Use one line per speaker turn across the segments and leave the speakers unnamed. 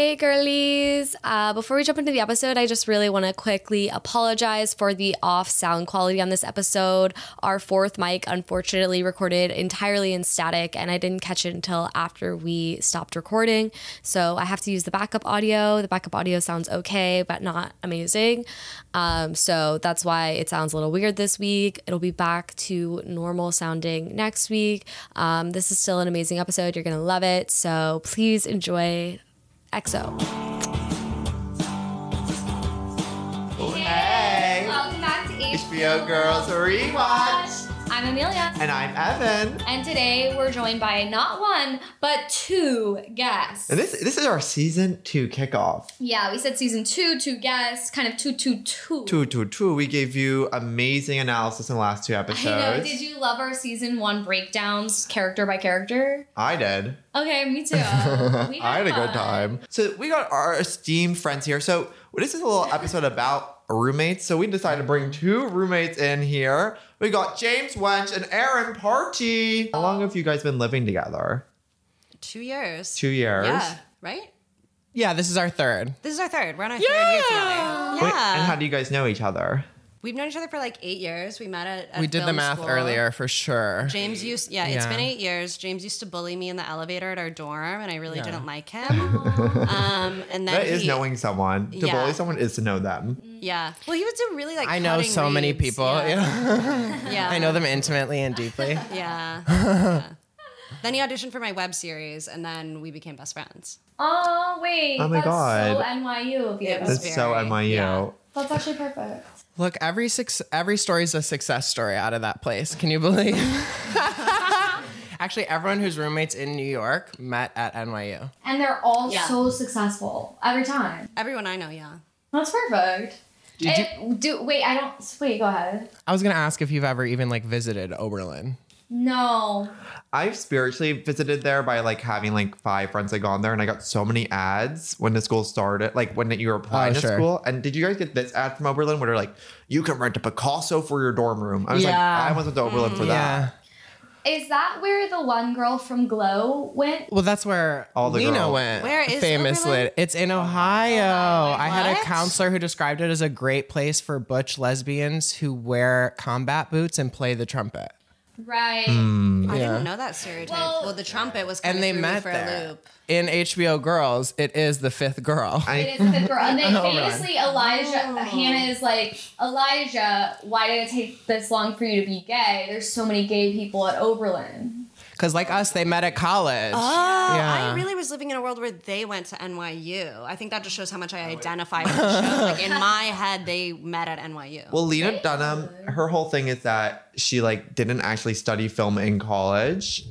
Hey girlies, before we jump into the episode, I just really want to quickly apologize for the off sound quality on this episode. Our fourth mic unfortunately recorded entirely in static and I didn't catch it until after we stopped recording. So I have to use the backup audio. The backup audio sounds okay, but not amazing. So that's why it sounds a little weird this week. It'll be back to normal sounding next week. This is still an amazing episode. You're going to love it. So please enjoy EXO.
Hey!
Welcome back to
HBO Girls Rewatch!
I'm Amelia.
And I'm Evan.
And today we're joined by not one, but two guests.
And this is our season 2 kickoff.
Yeah, we said season 2, 2 guests, kind of 2.
2. We gave you amazing analysis in the last 2 episodes.
I know. Did you love our season 1 breakdowns character by character?
I did.
Okay, me too.
I had a good time. So we got our esteemed friends here. So this is a little episode about roommates. So we decided to bring 2 roommates in here. We got James Wendt and Erin Party. How long have you guys been living together?
2 years.
2 years?
Yeah, right?
Yeah, this is our third.
This is our third. We're on our 3rd year together. Yeah.
Wait, and how do you guys know each other?
We've known each other for like 8 years. We met at
We did the
film
math
school.
earlier for sure.
James used, it's
Yeah.
been 8 years. James used to bully me in the elevator at our dorm, and I really didn't like him. And then
That is knowing someone. To bully someone is to know them.
Yeah. Well, he would do really like
I know
cutting
so many
reads.
people. Yeah.
Yeah.
I know them intimately and deeply.
Yeah. Then he auditioned for my web series, and then we became best friends.
Oh, wait.
Oh my
that's
God.
so NYU of you.
It was
That's so
very-
NYU.
yeah.
That's actually perfect.
Look, every story is a success story out of that place. Can you believe? Actually, everyone who's roommates in New York met at NYU.
And they're all
Yeah.
so successful every time.
Everyone I know, yeah.
That's perfect.
Did you?
Wait, go ahead.
I was gonna ask if you've ever even like visited Oberlin.
No.
I've spiritually visited there by like having like 5 friends that gone there, and I got so many ads when the school started, like when you were applying to
sure.
school. And did you guys get this ad from Oberlin where they're like, you can rent a Picasso for your dorm room? I was like, I went to Oberlin for that.
Is that where the one girl from Glow went?
Well, that's where
All the
Lena
girls.
went.
Where is
famously?
Oberlin?
It's in Ohio. I had a
What?
counselor who described it as a great place for butch lesbians who wear combat boots and play the trumpet.
Right.
I
Yeah.
didn't know that stereotype. Well, the trumpet was kind
And
of
they
threw me
met
for
there.
a loop.
In HBO Girls, it is the 5th girl.
It is the 5th girl. And then
Oh,
famously, Hannah is like, Elijah, why did it take this long for you to be gay? There's so many gay people at Oberlin.
Because like us, they met at college.
Oh,
Yeah.
I really was living in a world where they went to NYU. I think that just shows how much I identify with the show. Like in my head, they met at NYU.
Well, Lena Dunham, her whole thing is that she like didn't actually study film in college.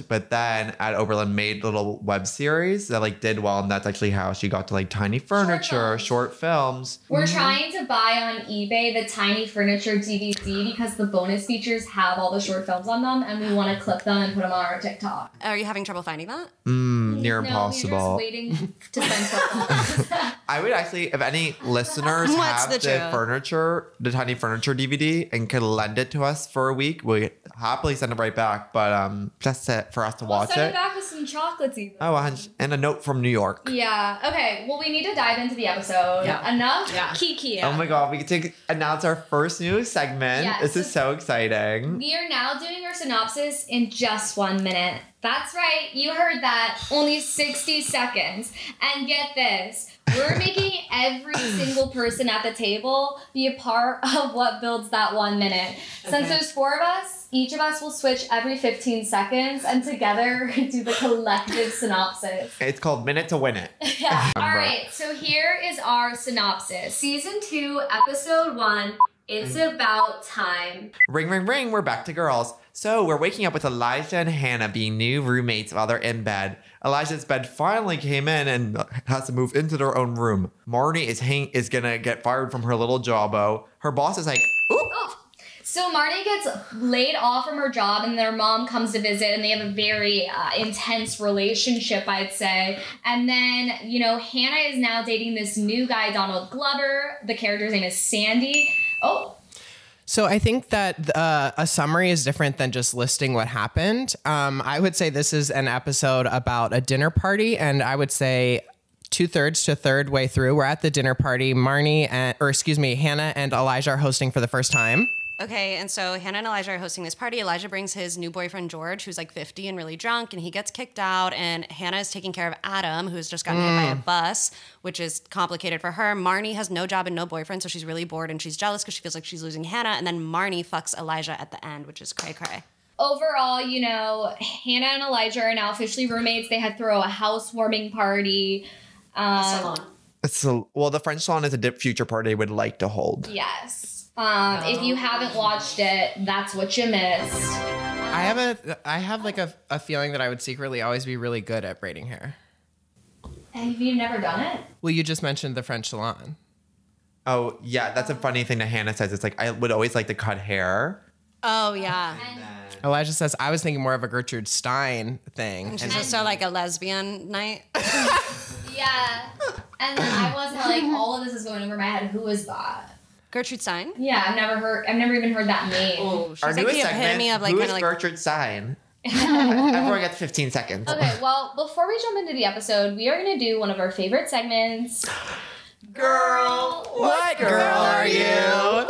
But then at Oberlin made little web series that like did well, and that's actually how she got to like Tiny Furniture, short films.
We're trying to buy on eBay the Tiny Furniture DVD because the bonus features have all the short films on them, and we want to clip them and put them on our TikTok.
Are you having trouble finding that?
Near
No,
impossible.
we're just waiting to spend stuff.
I would actually, if any listeners
What's
have
the
the Tiny Furniture DVD and could lend it to us for a week, we happily send it right back. But just for us to watch
Send
it.
it back with some chocolates even.
Oh, and a note from New York.
Yeah. Okay. Well, we need to dive into the episode.
Yeah.
Enough
Yeah.
Kiki.
Oh my God, we get to announce our first new segment.
Yes.
This is so exciting.
We are now doing our synopsis in just 1 minute. That's right. You heard that. Only 60 seconds. And get this. We're making every single person at the table be a part of what builds that 1 minute. Since there's 4 of us, each of us will switch every 15 seconds and together do the collective synopsis.
It's called Minute to Win It.
Yeah. All right. So here is our synopsis. Season 2, episode 1. It's about time.
Ring, ring, ring. We're back to girls. So we're waking up with Elijah and Hannah being new roommates while they're in bed. Elijah's bed finally came in and has to move into their own room. Marnie is gonna get fired from her little jobbo. Her boss is like, ooh.
So Marnie gets laid off from her job and their mom comes to visit and they have a very intense relationship, I'd say. And then, Hannah is now dating this new guy, Donald Glover. The character's name is Sandy. Oh.
So I think that a summary is different than just listing what happened. I would say this is an episode about a dinner party, and I would say 2/3 to third way through, we're at the dinner party. Hannah and Elijah are hosting for the first time.
Okay, and so Hannah and Elijah are hosting this party. Elijah brings his new boyfriend, George, who's like 50 and really drunk, and he gets kicked out. And Hannah is taking care of Adam, who's just gotten hit by a bus, which is complicated for her. Marnie has no job and no boyfriend, so she's really bored and she's jealous because she feels like she's losing Hannah. And then Marnie fucks Elijah at the end, which is cray-cray.
Overall, you know, Hannah and Elijah are now officially roommates. They had throw a housewarming party.
Salon.
The French salon is a future party they would like to hold.
Yes. If you haven't watched it, that's what you missed.
I have like a feeling that I would secretly always be really good at braiding hair.
Have you never done it?
Well, you just mentioned the French salon.
Oh, yeah. That's a funny thing that Hannah says. It's like, I would always like to cut hair.
Oh, yeah.
Elijah says, I was thinking more of a Gertrude Stein thing.
She's also like a lesbian night.
Yeah. And then I wasn't like, all of this is going over my head. Who is that?
Gertrude Stein?
Yeah, I've never even heard that name.
Oh, she's
Our
like
newest
the epitome
segment,
of like
who
kind
is
of like
Gertrude Stein? Everyone gets 15 seconds.
Okay, well, before we jump into the episode, we are going to do one of our favorite segments.
Girl,
What girl are you?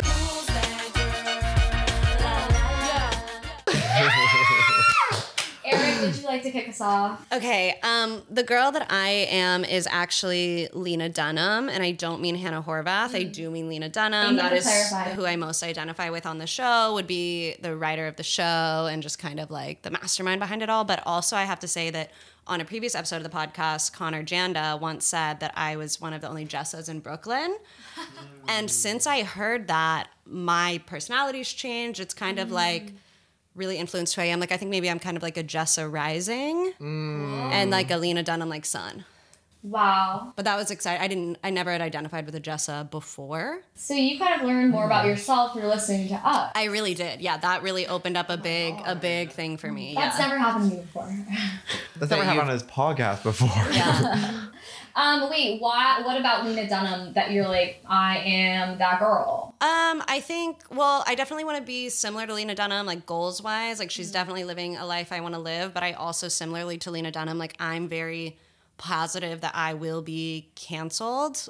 Eric, would you like to kick us off?
Okay, the girl that I am is actually Lena Dunham, and I don't mean Hannah Horvath. I do mean Lena Dunham.
Thank you
That
for
is
clarifying.
who I most identify with on the show, would be the writer of the show and just kind of like the mastermind behind it all. But also I have to say that on a previous episode of the podcast, Connor Janda once said that I was one of the only Jessas in Brooklyn. And since I heard that, my personality's changed. It's kind of like really influenced who I am. Like, I think maybe I'm kind of like a Jessa Rising and like a Lena Dunham like Sun.
Wow.
But that was exciting. I never had identified with a Jessa before.
So you kind of learned more about yourself through listening to us.
I really did. Yeah, that really opened up a big thing for me.
That's
Yeah.
never happened to me before.
That's never happened on his podcast before.
Wait, what about Lena Dunham that you're like, I am that girl?
I think, well, I definitely want to be similar to Lena Dunham, like goals wise. Like she's definitely living a life I want to live, but I also similarly to Lena Dunham, like I'm very positive that I will be canceled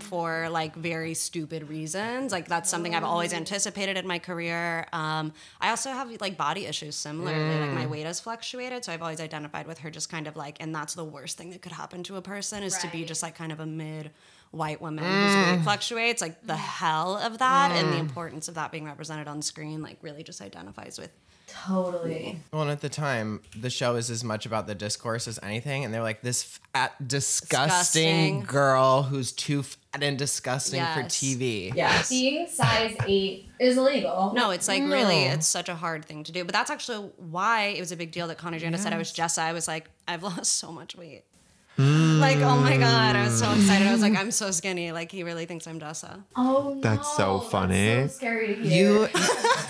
for like very stupid reasons. Like that's something I've always anticipated in my career. I also have like body issues similarly. Like my weight has fluctuated, so I've always identified with her just kind of like, and that's the worst thing that could happen to a person is to be just like kind of a mid white woman whose weight fluctuates. Like the hell of that and the importance of that being represented on screen like really just identifies with.
Totally.
Well, and at the time, the show is as much about the discourse as anything. And they're like, this fat, disgusting girl who's too fat and disgusting for TV.
Yeah. Being size 8 is illegal.
No, it's like really, it's such a hard thing to do. But that's actually why it was a big deal that Connor Janda said I was Jessa. I was like, I've lost so much weight. Like, oh my God, I was so excited. I was like, I'm so skinny. Like, he really thinks I'm Jessa.
Oh, no.
That's so funny.
That's so scary to hear.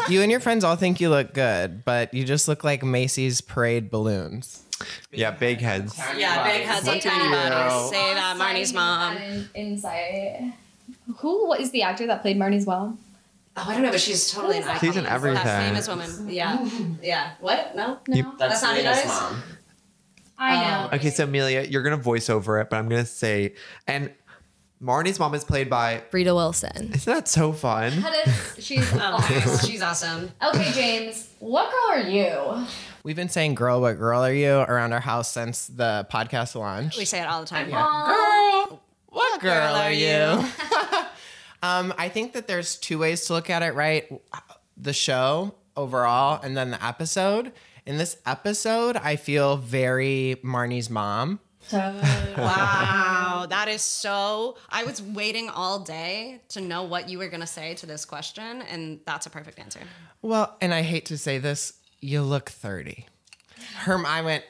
You and your friends all think you look good, but you just look like Macy's parade balloons.
Yeah, big heads.
Yeah, big heads on tiny bodies. Say that, Marnie's mom.
Insight. What is the actor that played Marnie's mom?
Oh, I don't know, but she's totally an icon.
She's in everything.
That famous woman. Yeah. Yeah. What? No?
No.
That's not who
Lena's
does?
mom.
I know.
Okay, so Amelia, you're going to voice over it, but I'm going to say, and Marnie's mom is played by,
Rita Wilson.
isn't that so fun?
She's
Oh, she's awesome.
Okay, James, what girl are you?
We've been saying girl, what girl are you around our house since the podcast launch.
We say it all the time.
Girl, what girl are you? I think that there's two ways to look at it, right? The show overall and then the episode. In this episode, I feel very Marnie's mom.
Wow, that is so. I was waiting all day to know what you were going to say to this question, and that's a perfect answer.
Well, and I hate to say this, you look 30. I went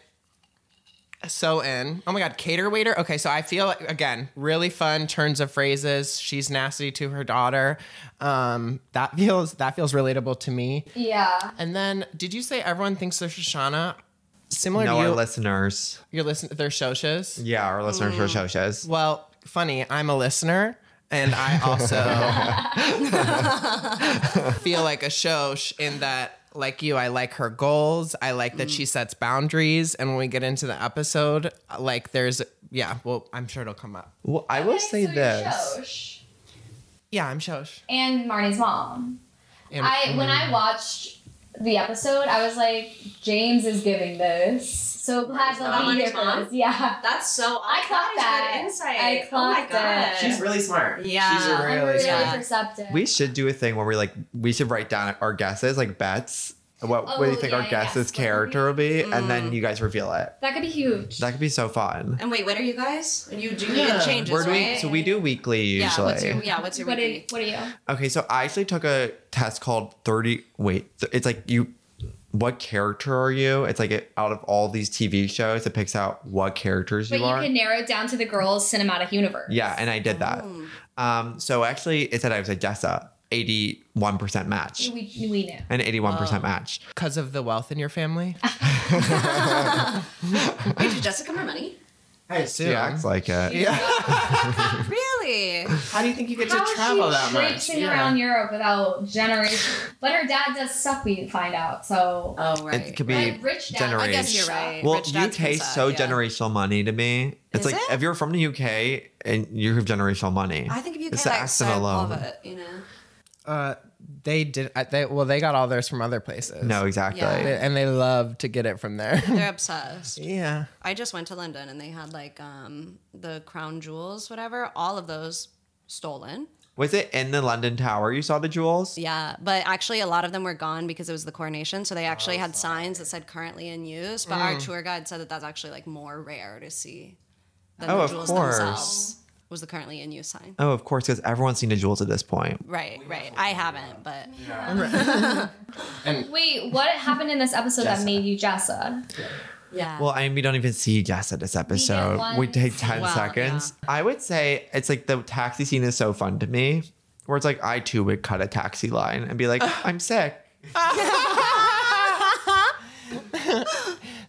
so in. Oh my God, cater waiter. Okay, so I feel like, again, really fun turns of phrases. She's nasty to her daughter. That feels relatable to me.
Yeah.
And then, did you say everyone thinks they're Shoshana? Similar
No,
to
our
you,
listeners.
they're Shoshas?
Yeah, our listeners are Shoshas.
Well, funny, I'm a listener, And I also feel like a Shosh in that, like you, I like her goals. I like that she sets boundaries. And when we get into the episode, like there's, well, I'm sure it'll come up.
Well, I will say
so
this.
You're Shosh.
Yeah, I'm Shosh.
And Marnie's mom.
And,
When I watched the episode, I was like, James is giving this. So glad to be here for this. Yeah.
That's so.
I clocked that.
Good insight.
I clocked it.
she's really smart.
Yeah.
She's
I'm
really
really
smart.
perceptive.
We should do a thing where we should write down our guesses, like bets. What do you think our guess's character will be? And then you guys reveal it.
That could be huge.
That could be so fun.
And wait, what are you guys? You get changes,
We're doing,
right?
so we do weekly usually.
What's your weekly?
What are you?
Okay, so I actually took a test called 30. It's like what character are you? It's like out of all these TV shows, it picks out what characters
But
you
you
are.
can narrow it down to the girls' cinematic universe.
Yeah, and I did that. So actually, it said I was a Jessa, 81% match.
We knew.
An 81% match.
Because of the wealth in your family?
Wait, did Jessica more money?
I assume.
She acts like it.
Really?
How do you think you get
How
to travel that
she
much?
traipsing around Europe without generation? But her dad does suck, we find out. So
Oh, right.
It could be
Like, rich dad.
generational.
I guess you're right.
Well,
Rich dads can
UK
suck,
so
yeah.
generational money to me. It's
Is
like
it?
if you're from the UK and you have generational money.
I think if you
it's
can
the
like
accent
side
alone.
of it, you know.
They did. They got all theirs from other places.
No, exactly.
Yeah.
And they love to get it from there.
They're obsessed.
Yeah.
I just went to London and they had like the crown jewels, whatever. All of those stolen.
Was it in the London Tower you saw the jewels?
Yeah, but actually a lot of them were gone because it was the coronation. So they actually had signs that said currently in use. But our tour guide said that that's actually like more rare to see than
Oh,
the
of
jewels
course.
themselves. Was the currently in use sign.
Oh, of course, because everyone's seen the jewels at this point.
Right. I haven't, but
Wait, what happened in this episode that
Jessa.
made you Jessa?
yeah.
Well, I mean, we don't even see Jessa this episode.
one
We take 10
Well,
seconds. I would say it's like the taxi scene is so fun to me, where it's like I too would cut a taxi line and be like, I'm sick.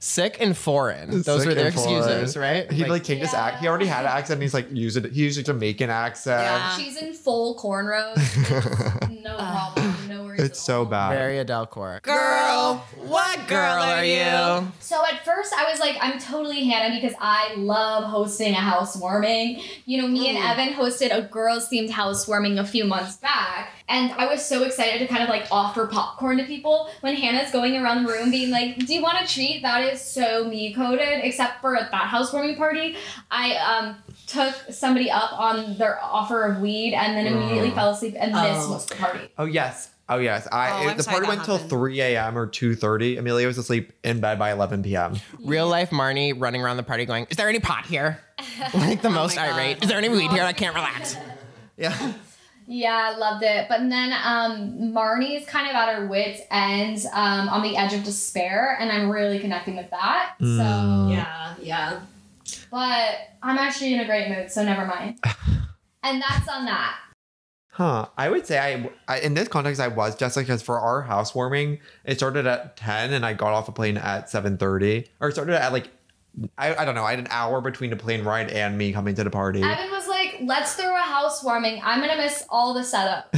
Sick and foreign. Those
Sick
were their
and foreign.
excuses, right?
He like changed his act. He already had an accent. And he's like he used a Jamaican accent.
Yeah.
She's in full cornrows. It's no problem. No worries.
It's
at
so
all.
bad.
Very Adele Cork.
Girl,
What girl are you?
So at first I was like, I'm totally Hannah because I love hosting a housewarming. You know, me and Evan hosted a girls themed housewarming a few months back. And I was so excited to kind of like offer popcorn to people when Hannah's going around the room being like, do you want a treat? That is so me coded, except for at that housewarming party. I took somebody up on their offer of weed and then immediately fell asleep and this was the party.
Oh yes. Oh yes.
I'm
The
sorry
party
that
went till
happened.
3 a.m. or 2:30. Amelia was asleep in bed by 11 p.m.
Real life Marnie running around the party going, is there any pot here? Like the most
my God.
irate. Is there any weed here? I can't relax. Yeah.
Yeah, I loved it. But then Marnie's kind of at her wit's end, on the edge of despair, and I'm really connecting with that. So
yeah.
But I'm actually in a great mood, so never mind. And that's on that.
Huh. I would say I in this context I was just because for our housewarming it started at 10 and I got off a plane at 7:30 or it started at like I don't know. I had an hour between the plane ride and me coming to the party.
Evan was like, let's throw a housewarming. I'm going to miss all the setup.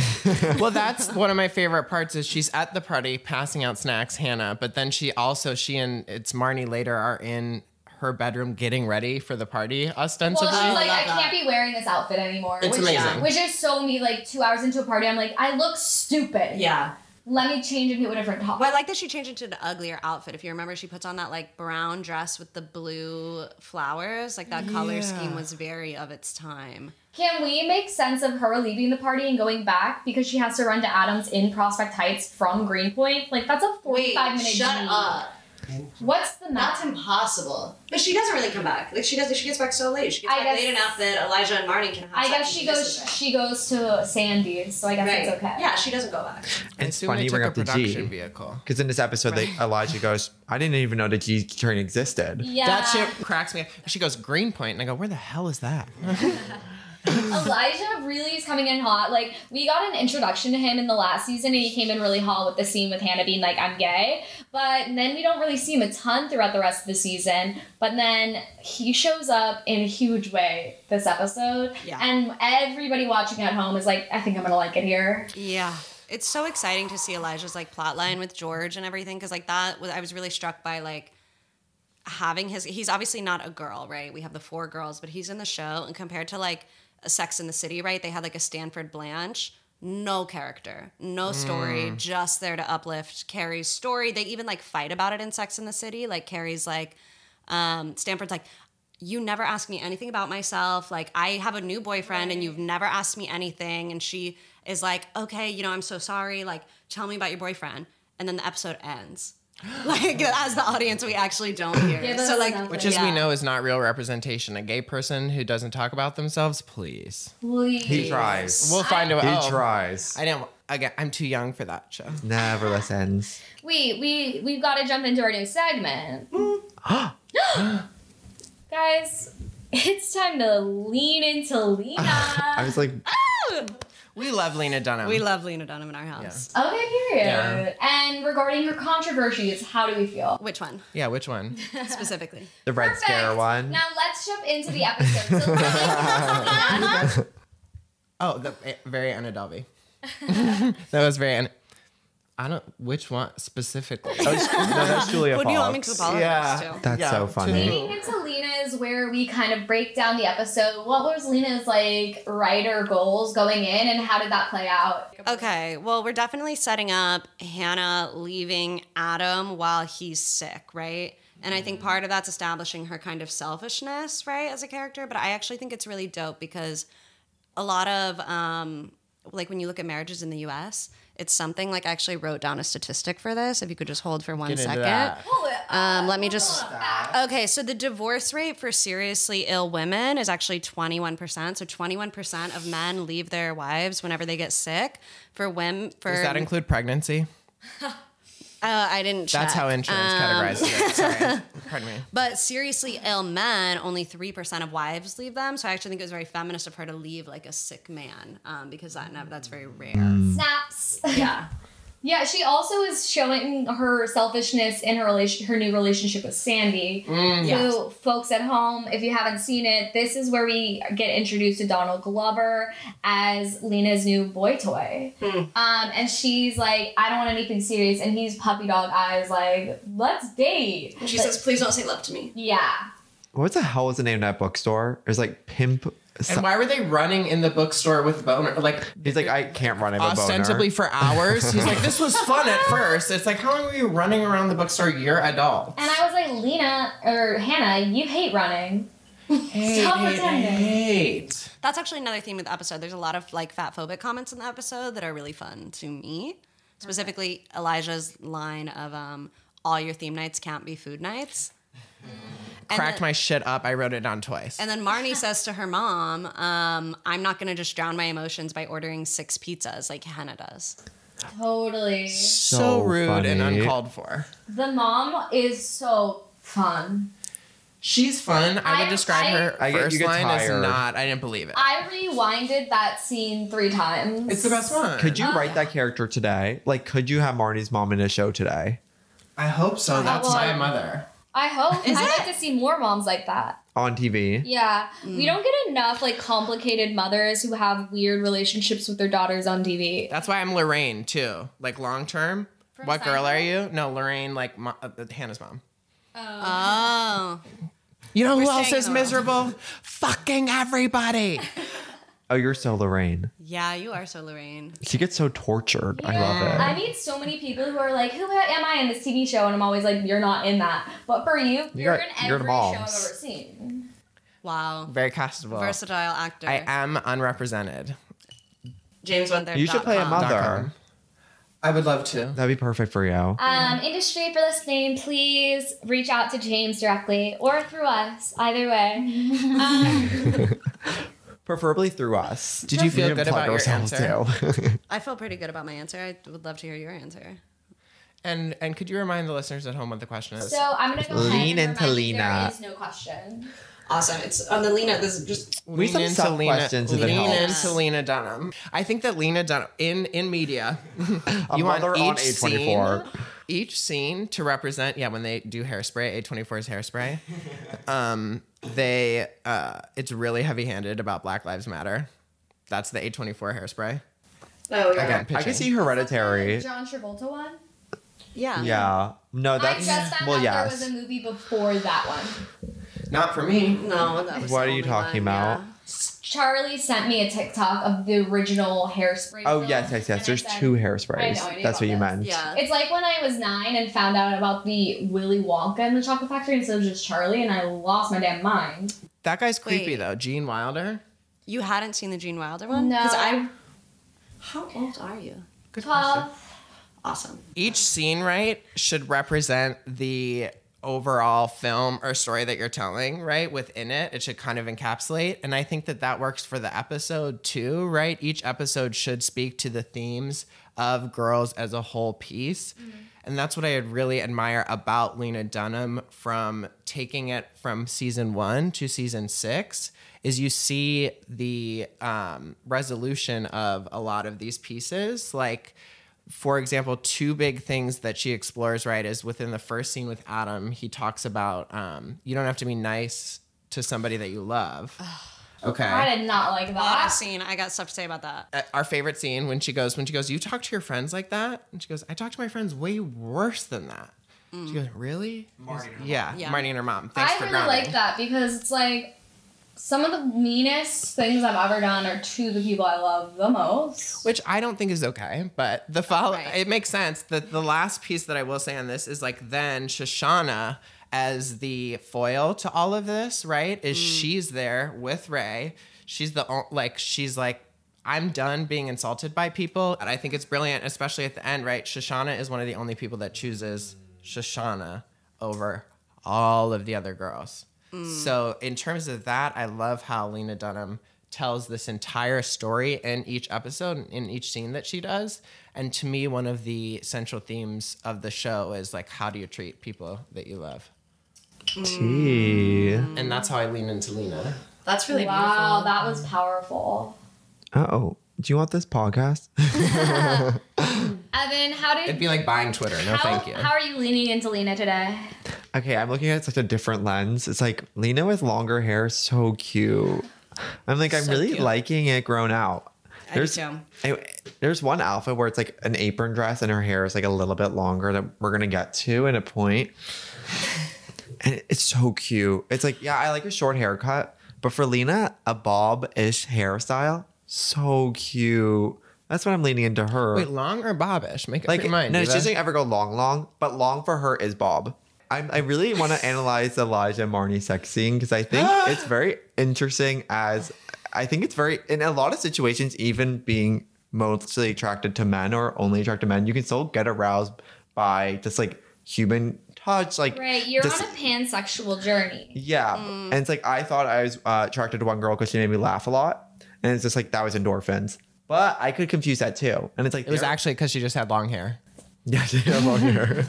Well, that's one of my favorite parts is she's at the party passing out snacks, Hannah, but then she and it's Marnie later are in her bedroom getting ready for the party ostensibly.
Well, she's like,
love
I can't be wearing this outfit anymore.
It's amazing.
Which is so me, like 2 hours into a party, I'm like, I look stupid.
Yeah.
Let me change into a different top.
Well, I like that she changed into an uglier outfit. If you remember, she puts on that like brown dress with the blue flowers. Like that color scheme was very of its time.
Can we make sense of her leaving the party and going back because she has to run to Adams in Prospect Heights from Greenpoint? Like, that's a 45-minute
shut
journey.
up.
What's the
That's
math?
impossible. But she doesn't really come back. Like she gets back so late. She gets
I
back
guess-
late enough that Elijah and Marnie can have
I
sex
guess
and
she
misses
goes.
it.
She goes to Sandy's, so I guess
Right.
it's okay.
Yeah, she doesn't go back.
I
It's
assume
funny
they
you
took
bring
a
up the
production
G.
vehicle.
Because in this episode, Elijah goes, I didn't even know the G train existed.
Yeah.
That shit cracks me up. She goes, Greenpoint. And I go, where the hell is that?
Elijah really is coming in hot. Like, we got an introduction to him in the last season, and he came in really hot with the scene with Hannah being like, I'm gay. But then we don't really see him a ton throughout the rest of the season. But then he shows up in a huge way this episode.
Yeah.
And everybody watching at home is like, I think I'm going to like it here.
Yeah. It's so exciting to see Elijah's like plot line with George and everything, because like that was, I was really struck by like having he's obviously not a girl, right? We have the 4 girls, but he's in the show, and compared to like a Sex in the City, right? They had like a Stanford Blanche, no character, no story, just there to uplift Carrie's story. They even like fight about it in Sex in the City. Like Carrie's like, Stanford's like, you never ask me anything about myself. Like, I have a new boyfriend and you've never asked me anything. And she is like, okay, you know, I'm so sorry. Like, tell me about your boyfriend. And then the episode ends. Like, as the audience, we actually don't hear.
Yeah,
So like,
nothing.
Which, as we know, is not real representation. A gay person who doesn't talk about themselves, please.
Please.
He tries.
We'll find out.
He tries.
I didn't. Again, I'm too young for that show.
Never listens.
We've got to jump into our new segment. Guys, it's time to lean into Lena.
I was like,
We love Lena Dunham.
we love Lena Dunham in our house.
Okay, period.
Yeah.
And regarding her controversies, how do we feel?
Which one
Yeah, which one?
specifically?
the Red
Perfect.
Scare one.
Now let's jump into the episode. So Lena,
Oh, the very Anna Delvey. That was very. I don't. Which one specifically?
No, that's Julia
What do you want me to
Fox.
apologize
Yeah.
to?
That's so funny.
leaning into Lena's where we kind of break down the episode. What was Lena's like writer goals going in, and how did that play out?
Okay, well, we're definitely setting up Hannah leaving Adam while he's sick, right? And I think part of that's establishing her kind of selfishness, right, as a character. But I actually think it's really dope because a lot of, like, when you look at marriages in the U.S., it's something like I actually wrote down a statistic for this. If you could just hold for one
Get into
second.
that.
Pull it up.
Let me just.
Pull it up.
Okay, so the divorce rate for seriously ill women is actually 21%. So 21% of men leave their wives whenever they get sick. For women,
Does that include pregnancy?
I didn't check.
That's how insurance categorizes it. Sorry. Pardon me.
But seriously ill men, only 3% of wives leave them. So I actually think it was very feminist of her to leave like a sick man, because that's very rare.
Snaps.
Yeah.
Yeah, she also is showing her selfishness in her new relationship with Sandy. Who, folks at home, if you haven't seen it, this is where we get introduced to Donald Glover as Lena's new boy toy. And she's like, I don't want anything serious, and he's puppy dog eyes like, let's date.
And she says, please don't say love to me.
Yeah.
What the hell was the name of that bookstore? It was like Pimp.
And why were they running in the bookstore with Boner? Like,
He's like, I can't run. I have a boner.
ostensibly for hours. He's like, this was fun at first. It's like, how long were you running around the bookstore? You're adults.
And I was like, Lena, or Hannah, you hate running.
Hate,
Stop pretending.
hate.
That's actually another theme of the episode. There's a lot of like fat phobic comments in the episode that are really fun to me. Specifically, Elijah's line of all your theme nights can't be food nights.
Cracked my shit up. I wrote it down twice.
And then Marnie says to her mom, I'm not going to just drown my emotions by ordering 6 pizzas like Hannah does.
Totally.
so rude
funny.
and uncalled for.
The mom is so fun.
She's fun. I would describe her
I get-
first
you get
line as
tired.
not. I didn't believe it.
I rewinded that scene 3 times.
It's the best one.
Could you write that character today? Like, could you have Marnie's mom in a show today?
I hope so. That's
well,
my mother.
I hope. I'd like to see more moms like that.
On TV?
Yeah. We don't get enough like complicated mothers who have weird relationships with their daughters on TV.
That's why I'm Lorraine too. Like long term. What girl are you? No, Lorraine. Like Hannah's mom.
Oh.
You know who
We're
else
staying
is
in the
miserable? Fucking everybody.
Oh, you're so Lorraine.
Yeah, you are so Lorraine.
She gets so tortured. I love
I
it.
meet so many people who are like, who am I in this TV show? And I'm always like, you're not in that. But for you, you're in
you're
every
the
show I've
moms.
ever seen.
Wow.
Very castable.
Versatile actor.
I am unrepresented.
James went there.
You should play a mother.
I would love to.
That'd be perfect for you.
Industry, if you're listening, please reach out to James directly or through us. Either way.
Preferably through us.
Did you feel
We
good
can
about
plug
your
ourselves,
answer?
too.
I feel pretty good about my answer. I would love to hear your answer.
And could you remind the listeners at home what the question is?
So I'm going to go
Lean
ahead and
into
remind you
Lena.
there is no question.
Awesome. It's on the Lena. This is just
We have some sub questions if it
Lean
helps.
into Lena Dunham. I think that Lena Dunham in media,
A
you want
mother on
each
A24.
each scene to represent. Yeah, when they do hairspray, A24's hairspray. It's really heavy-handed about Black Lives Matter. That's the A24 hairspray.
Oh, yeah.
Again,
I
pitching.
can see Hereditary.
John Travolta one.
Yeah.
Yeah. No,
I
that's
just found
well,
out
yes.
there was a movie before that one.
Not for me.
No, that was
What
the
are you
only
talking
one,
about?
yeah.
Charlie sent me a TikTok of the original Hairspray.
Oh
film,
yes.
and
There's
I said,
two
I
hairsprays.
know, I knew
That's what
about
you
this.
meant.
Yeah.
It's like when I was 9 and found out about the Willy Wonka and the Chocolate Factory instead of just Charlie, and I lost my damn mind.
That guy's creepy
Wait.
though. Gene Wilder.
You hadn't seen the Gene Wilder one?
No.
How old are you?
Good question.
12.
Awesome.
Each scene, right, should represent the overall film or story that you're telling, right? Within it, it should kind of encapsulate. And I think that that works for the episode too, right? Each episode should speak to the themes of girls as a whole piece. And that's what I really admire about Lena Dunham from taking it from season 1 to season 6 is you see the resolution of a lot of these pieces. Like, for example, two big things that she explores, right, is within the first scene with Adam, he talks about you don't have to be nice to somebody that you love. Okay.
I did not like
A lot
that.
of scene. I got stuff to say about that.
Our favorite scene when she goes, you talk to your friends like that? And she goes, I talk to my friends way worse than that. She goes, really?
Marnie and her
Yeah,
Yeah.
Marnie and her mom. Thanks
I
for
really
grounding.
like that because it's like some of the meanest things I've ever done are to the people I love the most.
Which I don't think is okay, but the follow
Right.
it makes sense. The last piece that I will say on this is like then Shoshanna as the foil to all of this, right? Is she's there with Ray. She's she's like, I'm done being insulted by people. And I think it's brilliant, especially at the end, right? Shoshanna is one of the only people that chooses Shoshanna over all of the other girls. So in terms of that, I love how Lena Dunham tells this entire story in each episode, in each scene that she does. And to me, one of the central themes of the show is like, how do you treat people that you love?
Tea.
And that's how I lean into Lena.
That's really
Wow,
beautiful.
that was powerful.
Oh, do you want this podcast?
Evan, how did
It'd be like buying Twitter. No, thank you.
How are you leaning into Lena today?
Okay, I'm looking at such a different lens. It's like Lena with longer hair, so cute. I'm like, I'm
So
really
cute.
liking it grown out.
I do too.
Anyway, there's one outfit where it's like an apron dress and her hair is like a little bit longer that we're gonna get to in a point. And it's so cute. It's like, yeah, I like a short haircut, but for Lena, a bob-ish hairstyle, so cute. That's what I'm leaning into her.
Wait, long or bobbish? Make up
Like,
your mind.
no, she
Diva.
doesn't ever go long, but long for her is bob. I really want to analyze the Elijah and Marnie sex scene because I think it's very interesting I think it's very, in a lot of situations, even being mostly attracted to men or only attracted to men, you can still get aroused by just like human touch. Like,
Right, you're
just-
on a pansexual journey.
yeah. And it's like, I thought I was attracted to one girl because she made me laugh a lot. And it's just like, that was endorphins. But I could confuse that too. And it's like,
It was
they're-
actually because she just had long hair.
yeah, she had long hair.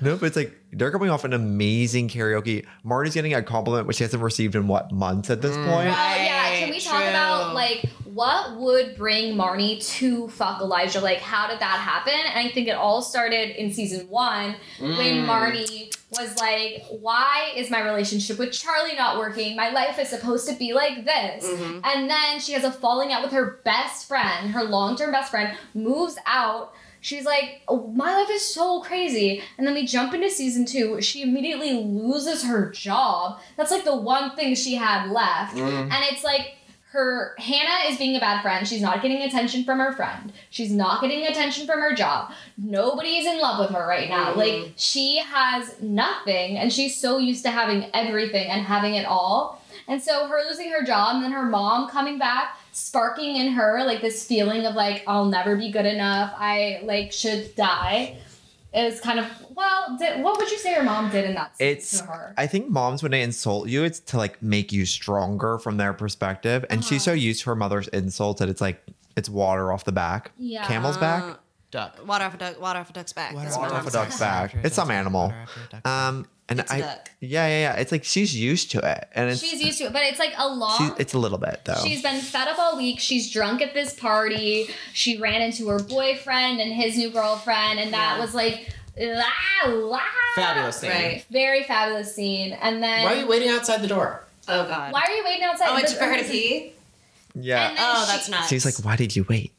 No, but it's like they're coming off an amazing karaoke. Marty's getting a compliment which she hasn't received in what, months at this point?
Well, yeah, can we talk
True.
about like what would bring Marnie to fuck Elijah? Like, how did that happen? And I think it all started in season 1 when Marnie was like, why is my relationship with Charlie not working? My life is supposed to be like this. And then she has a falling out with her best friend, her long-term best friend, moves out. She's like, oh, my life is so crazy. And then we jump into season 2. She immediately loses her job. That's like the one thing she had left. And it's like, Hannah is being a bad friend. She's not getting attention from her friend. She's not getting attention from her job. Nobody is in love with her right now. Like, she has nothing, and she's so used to having everything and having it all. And so her losing her job and then her mom coming back, sparking in her like this feeling of like, I'll never be good enough. I like should die. Is kind of, well, what would you say your mom did in that scene to her?
I think moms, when they insult you, it's to like make you stronger from their perspective. And she's so used to her mother's insults that it's like, it's water off the back.
Yeah.
Camel's back.
Duck.
Water off a duck's back. That's what
Water
I'm
off a
saying.
duck's back. It's some animal. And
It's a duck.
Yeah. It's like she's used to it, and it's
She's used to it, but it's like a long.
it's a little bit though.
She's been fed up all week. She's drunk at this party. She ran into her boyfriend and his new girlfriend, and that was like,
Fabulous scene.
Right.
very fabulous scene. And then
Why are you waiting outside the door?
Oh god.
why are you waiting outside?
Oh, it's
This-
for her to pee?
yeah.
And then
Oh,
she-
that's nuts.
She's like, why did you wait?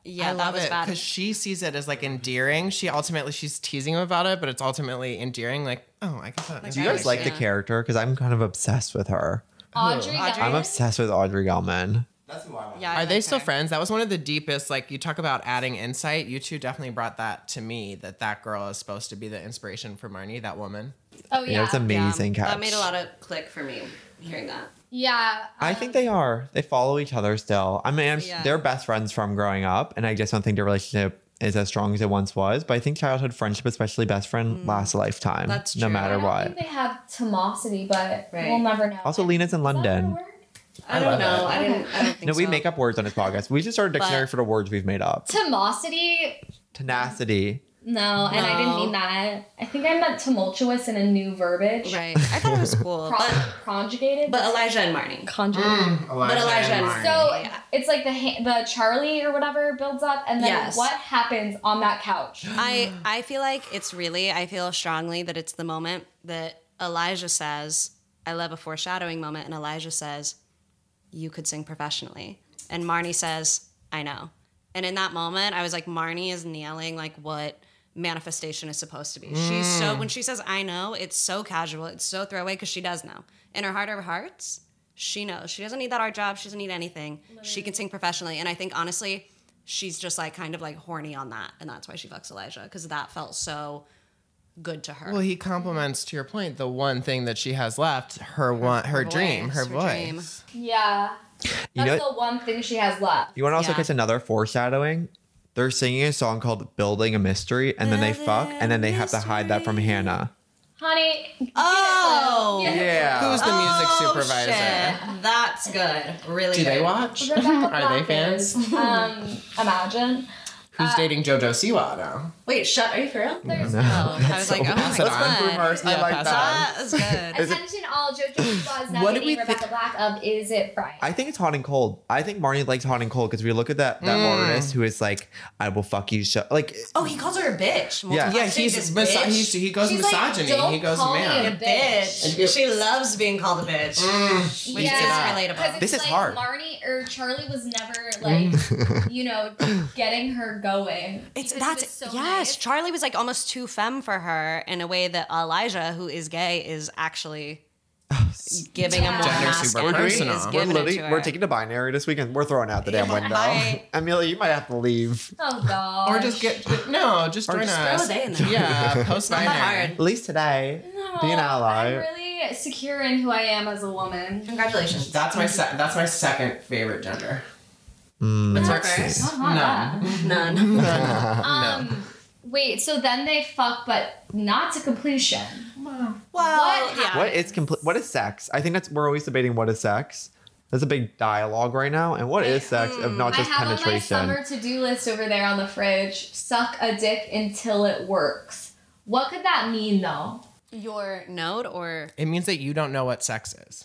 Yeah,
I
that
love
was
it
bad.
because she sees it as like endearing. She's teasing him about it, but it's ultimately endearing. Like, oh, I guess that.
Do you guys like the
Yeah.
character? Because I'm kind of obsessed with her.
Audrey.
Audrey?
I'm
Gelman?
obsessed with Audrey Gelman.
That's who I want.
Yeah, I
Are
like
they still
her.
friends? That was one of the deepest. Like, you talk about adding insight. You two definitely brought that to me. That girl is supposed to be the inspiration for Marnie. That woman.
Oh
Yeah,
yeah.
it's amazing catch.
That made a lot of click for me hearing that.
Yeah.
I think they are. They follow each other still. I mean,
Yeah.
they're best friends from growing up, and I just don't think their relationship is as strong as it once was. But I think childhood friendship, especially best friend, lasts a lifetime.
That's
no
true.
matter
I don't
what.
think they have tomosity, but
Right.
we'll never know.
Also, Lena's in
Is that a
London.
word?
I don't
love
know.
it.
I don't think
No, we
so.
make up words on this podcast. We should start a dictionary
But-
for the words we've made up.
Tomosity?
Tenacity.
No, and I didn't
No.
mean that. I think I meant tumultuous in a new verbiage.
Right. I thought it was cool.
Conjugated.
but Elijah and Marnie.
Conjugated.
But Elijah and Marnie.
So
Yeah.
it's like the Charlie or whatever builds up, and then
Yes.
what happens on that couch?
I feel like I feel strongly that it's the moment that Elijah says, I love a foreshadowing moment, and Elijah says, you could sing professionally. And Marnie says, I know. And in that moment, I was like, Marnie is nailing like what manifestation is supposed to be. She's so, when she says, I know, it's so casual, it's so throwaway because she does know. In her heart of hearts, she knows. She doesn't need that art job. She doesn't need anything. She can sing professionally. And I think honestly, she's just like kind of like horny on that. And that's why she fucks Elijah, because that felt so good to her.
Well, he compliments, to your point, the one thing that she has left, her dream, her
dream.
voice.
Yeah,
You
that's
know-
the one thing she has left.
You want to also
Yeah.
catch another foreshadowing? They're singing a song called Building a Mystery, and then they fuck, and then they have to hide that from Hannah.
Honey. get it,
Oh.
Phil. Get it,
Yeah.
Phil.
Who's the music supervisor?
Shit. That's good. Really
Do
good.
they watch?
Rebecca
Are they
Black
fans?
is, Imagine.
Who's dating JoJo Siwa now?
Wait, are you for real?
There's
Oh, I was like, oh my
pass it on.
Let's run
god.
rumors. I like
pass it
that.
That is good.
Attention all JoJo was now
What do
dating
we
Rebecca Black of Is It Bright?
I think it's hot and cold. I think Marnie likes hot and cold because we look at that artist who is like, I will fuck you. Like,
Oh, he calls her a bitch.
Yeah.
Yeah, he goes
She's like,
misogyny.
"Don't
He goes
call me
man.
a bitch."
bitch. She loves being called a bitch. Which is relatable.
'Cause it's
This is
like
hard.
Marnie or Charlie was never like, getting her going.
It's
Because
that's
he was so
yes.
nice.
Charlie was like almost too femme for her in a way that Elijah, who is gay, is actually giving a more
Gender super
masculine.
personal.
Is
we're
giving it
literally
to her.
we're taking a binary this weekend. We're throwing out the damn window. Amelia, you might have to leave.
Oh god.
Or just just join
just
us.
throw a day in there.
Yeah, post
Not that
binary.
hard.
At least today.
No,
Be an ally.
I'm really secure in who I am as a woman.
Congratulations.
That's my second favorite gender.
What's your
That's
first?
not bad.
None.
Wait, so then they fuck, but not to completion.
Well,
What
yeah.
What is sex? I think we're always debating what is sex. There's a big dialogue right now. And what is sex if not
I
just
have on my
penetration?
summer to-do list over there on the fridge. Suck a dick until it works. What could that mean though?
Your note or
It means that you don't know what sex is.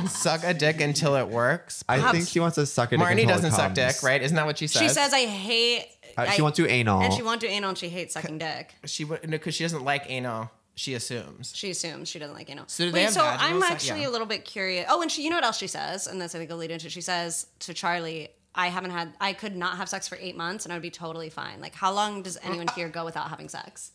Suck a dick until it works.
I think she wants to suck it.
Marnie
until it
doesn't suck
comes.
dick, right? Isn't that what she says?
she says I hate.
She wants to anal.
And she won't do anal and she hates sucking dick.
Because she doesn't like anal. She assumes.
She assumes she doesn't like anal.
So do they have
so
vaginal
I'm
sex?
actually
Yeah.
a little bit curious. Oh, and you know what else she says? And that's I think will lead into it. She says to Charlie, I could not have sex for 8 months and I would be totally fine. Like, how long does anyone here go without having sex?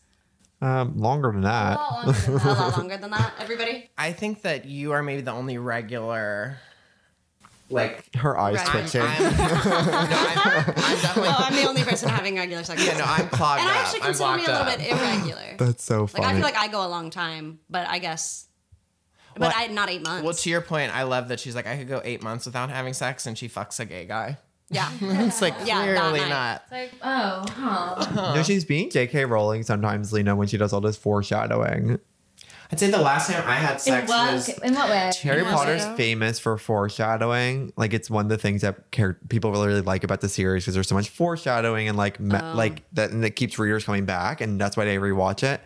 Longer than that.
A lot longer than that, everybody?
I think that you are maybe the only regular, like,
Her eyes
Right.
twitching.
I'm definitely.
Oh, I'm the only person having regular sex.
Yeah, no, I'm clogged
and I
up.
actually
I'm
consider me a
blocked
little
up.
bit irregular.
That's so funny.
Like, I feel like I go a long time, but I guess. But
Well,
not 8 months.
Well, to your point, I love that she's like, I could go 8 months without having sex, and she fucks a gay guy.
yeah.
It's like
Yeah, that
clearly
night.
not.
It's like, oh, huh.
No, she's being J.K. Rowling sometimes, Lena, when she does all this foreshadowing.
I'd say the last time I had sex was
In what way?
Harry
Years
Potter's
ago.
famous for foreshadowing. Like it's one of the things that people really, really like about the series because there's so much foreshadowing and like like that, and it keeps readers coming back, and that's why they rewatch it.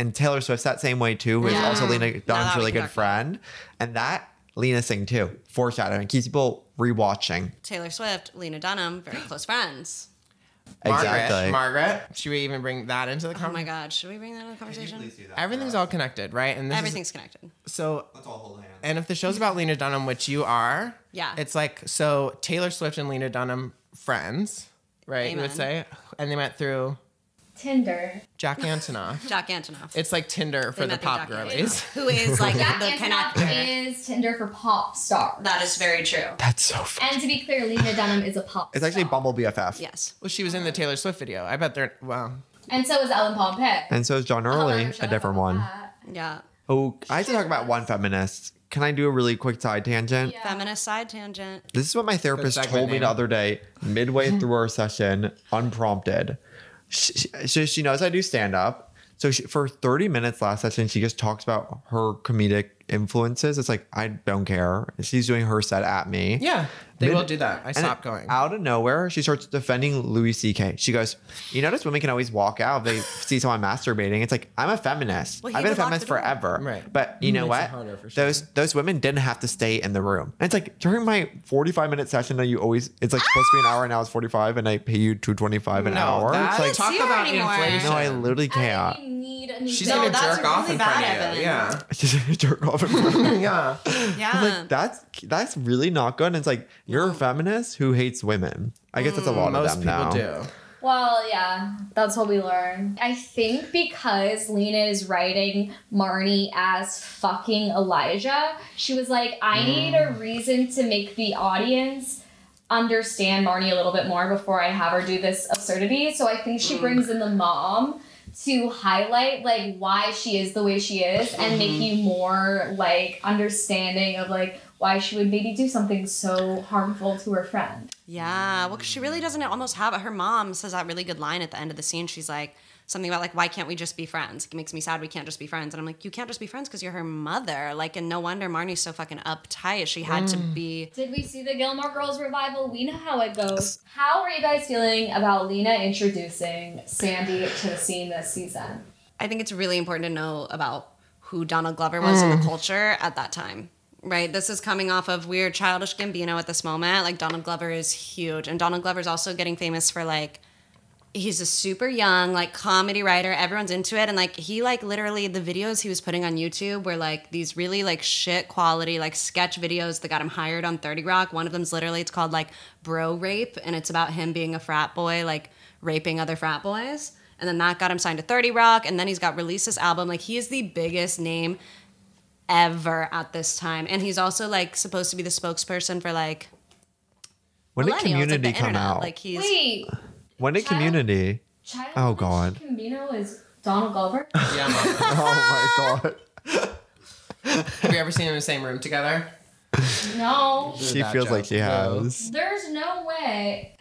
And Taylor Swift's that same way too. Who's
Yeah.
also Lena
Now
Dunham's
that we
really
can
good
talk about
friend, and that Lena's thing too. Foreshadowing keeps people rewatching.
Taylor Swift, Lena Dunham, very close friends.
Exactly.
Margaret. Should we even bring that into the
Oh
conversation?
my God, should we bring that into the conversation?
Everything's all connected, right? And
Everything's connected.
so.
Let's all hold hands.
And if the show's about Lena Dunham, which you are,
Yeah.
it's like so Taylor Swift and Lena Dunham friends, right? You would
Amen.
say, and they went through
Tinder.
Jack Antonoff.
Jack Antonoff.
It's like Tinder for
They
the
met through
pop
Jack
girlies.
Antonoff, who is like
Jack
the
Antonoff
connector.
is Tinder for pop stars.
That is very true.
That's so fun.
And to be clear, Lena Dunham is a pop
It's actually
star.
Bumble BFF.
Yes.
Well, she was in the Taylor Swift video. I bet they're well.
And so is Ellen Pompey.
And so is John Early, a different one.
Yeah.
Oh, I have to talk about one feminist. Can I do a really quick side tangent?
Yeah.
Feminist side tangent.
This is what my therapist
segment
told me
name.
the other day, midway through our session, unprompted. She knows I do stand up. So for 30 minutes last session, she just talks about her comedic influences. It's like, I don't care. She's doing her set at me.
Yeah, they
Mid-
will do that. I
And
stopped going.
Out of nowhere, she starts defending Louis C.K. She goes, you notice women can always walk out if they see someone masturbating. It's like, I'm a feminist.
Well, he
I've been a
would lock
feminist
the door.
forever.
Right.
But you know
Makes it
what?
harder for sure.
Those women didn't have to stay in the room. And it's like during my 45-minute session that you always, it's like supposed to be an hour and now it's 45 and I pay you $2.25 an hour.
that,
It's like,
talk
see her
about
anymore.
inflation.
no, I literally can't.
I need a new
She's
job.
gonna
that's
jerk off
really
in front
bad,
of you.
Evan.
She's gonna jerk off in front of me.
Yeah.
Yeah.
That's really not good. And it's like, you're a feminist who hates women. I guess that's a lot
Most
of
people
them now.
do.
Well, yeah, that's what we learned. I think because Lena is writing Marnie as fucking Elijah, she was like, I need a reason to make the audience understand Marnie a little bit more before I have her do this absurdity. So I think she brings in the mom to highlight like why she is the way she is and make you more like understanding of like why she would maybe do something so harmful to her friend.
Yeah, well, 'cause she really doesn't almost have it. Her mom says that really good line at the end of the scene. She's like, something about like, why can't we just be friends? It makes me sad we can't just be friends. And I'm like, you can't just be friends because you're her mother. Like, and no wonder Marnie's so fucking uptight. She had to be.
Did we see the Gilmore Girls revival? We know how it goes. How are you guys feeling about Lena introducing Sandy to the scene this season?
I think it's really important to know about who Donald Glover was in the culture at that time. Right, this is coming off of weird childish Gambino at this moment. Like Donald Glover is huge, and Donald Glover's also getting famous for like he's a super young like comedy writer. Everyone's into it, and like he like literally the videos he was putting on YouTube were like these really like shit quality like sketch videos that got him hired on 30 Rock. One of them's literally it's called like Bro Rape, and it's about him being a frat boy like raping other frat boys, and then that got him signed to 30 Rock, and then he's got released this album. Like he is the biggest name ever at this time, and he's also like supposed to be the spokesperson for like
When did
millennials,
Community
like, the
come
internet.
out?
Like he's
Wait,
When did
Child-
Community?
Childish
Oh, God.
Gambino is Donald Glover?
Yeah, Mom.
Oh my god.
Have you ever seen them in the same room together?
No.
She
That
feels
joke.
like she has.
There's no way.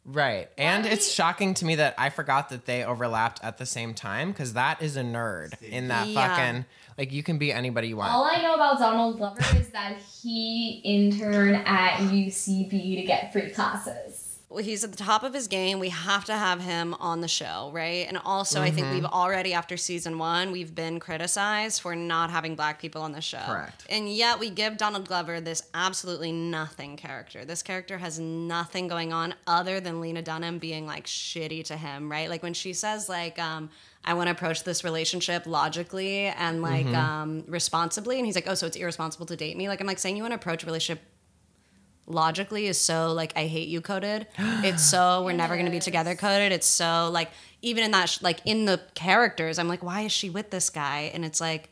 Right. And
Why?
it's shocking to me that I forgot that they overlapped at the same time because that is a nerd in that
Yeah.
fucking, like, you can be anybody you want.
All I know about Donald Glover is that he interned at UCB to get free classes.
well, he's at the top of his game. We have to have him on the show, right? And also, I think we've already, after season 1, we've been criticized for not having black people on the show.
Correct.
And yet we give Donald Glover this absolutely nothing character. This character has nothing going on other than Lena Dunham being like shitty to him, right? Like when she says like, I want to approach this relationship logically and like responsibly. And he's like, oh, so it's irresponsible to date me? Like, I'm like saying you want to approach a relationship logically is so like I hate you coded. It's so we're never going to be together coded. It's so like even in that like in the characters I'm like why is she with this guy? And it's like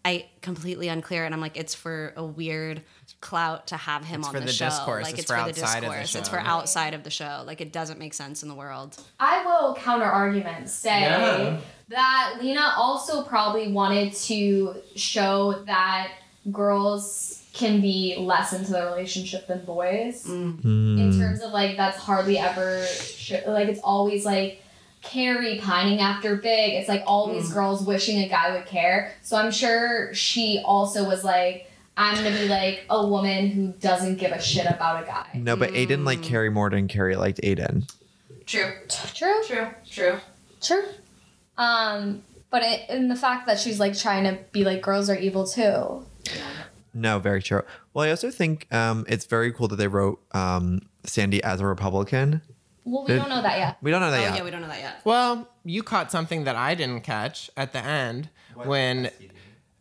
I completely unclear, and I'm like it's for a weird clout to have him
It's
on
for
the
the
show.
discourse.
Like
It's
it's
for
for the
outside of the
discourse. It's
show.
for outside of the show. Like it doesn't make sense in the world.
I will counter argument say
Yeah.
that Lena also probably wanted to show that girls can be less into the relationship than boys in terms of like that's hardly ever like it's always like Carrie pining after Big. It's like all these girls wishing a guy would care. So I'm sure she also was like, I'm gonna be like a woman who doesn't give a shit about a guy.
No, but Aiden liked Carrie more than Carrie liked Aiden.
True.
But in the fact that she's like trying to be like girls are evil too.
No, very true. Well, I also think it's very cool that they wrote Sandy as a Republican.
Well, we don't know that yet.
We don't know that yet.
Yeah, we don't know that yet.
Well, you caught something that I didn't catch at the end